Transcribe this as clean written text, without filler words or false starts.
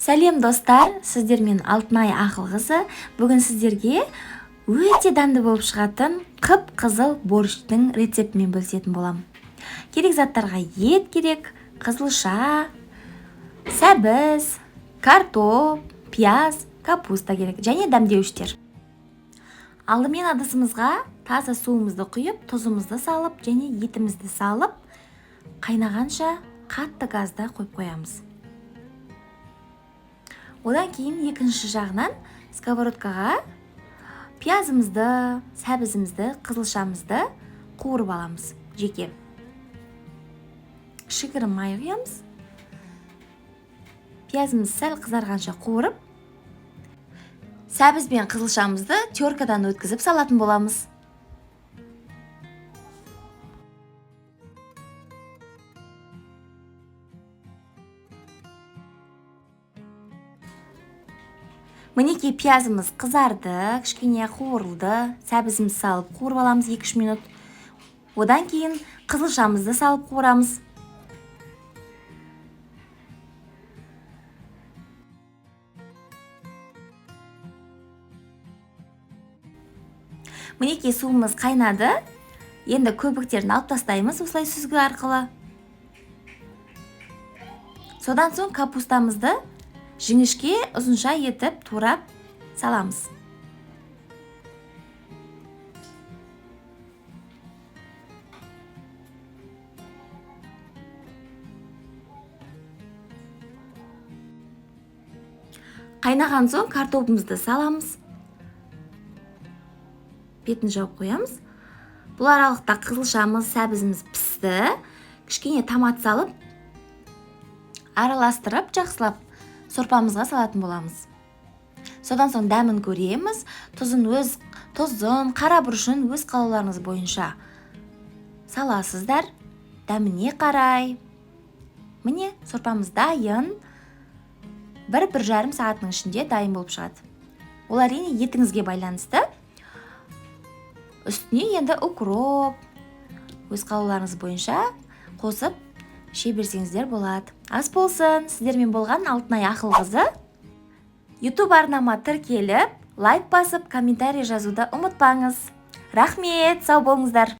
Сәлем достар, сіздермен Алтынай Ақыл қызы. Бүгін сіздерге өте дәмді болып шығатын қып-қызыл борщтың рецептімен бөлісетін боламын. Керек заттарға ет керек, қызылша, сәбіз, картоп, пияз, капуста керек және дәмдеуіштер. Алдымен ыдысымызға таза суымызды құйып, тұзымызды салып және етімізді салып, қайнағанша қатты газда қойып қоямыз. Одан кейін екінші жағынан сковородкаға пиязымызды, сәбізімізді, қызылшамызды қуырып аламыз жеке. Кішігірім май құямыз. Пиязымыз сәл қызарғанша қуырып, сәбіз бен қызылшамызды теркадан өткізіп салатын боламыз. Мінекей пиязымыз қызарды, кішкене қуырылды, сәбізіміз салып қуырып аламыз 2-3 минут. Одан кейін қызылшамызды салып қуырамыз. Мінекей суымыз қайнады. Енді көбіктерін алып тастаймыз осылай сүзгі арқылы. Содан соң капустамызды жіңішке ұзынша етіп турап саламыз. Қайнаған соң картопымызды саламыз. Бетін жауып қоямыз. Бұл аралықта қызылшамыз, сәбізіміз пісті. Кішкене томат салып, араластырып, жақсылап сорпамызға салатын боламыз. Содан соң дәмін көреміз. Тұзын, қара бұрышын өз қалауларыңыз бойынша саласыздар. Дәміне қарай. Міне, сорпамыз дайын. 1-1,5 сағаттың ішінде дайын болып шығады. Ол әрине етіңізге байланысты. Үстіне енді укроп, өз қалауларыңыз бойынша қосып жей берсеңіздер болады. Ас болсын, сіздермен болған Алтынай Ақыл қызы. YouTube арнама тіркеліп, лайк басып, комментарий жазуды ұмытпаңыз. Рахмет, сау болыңыздар.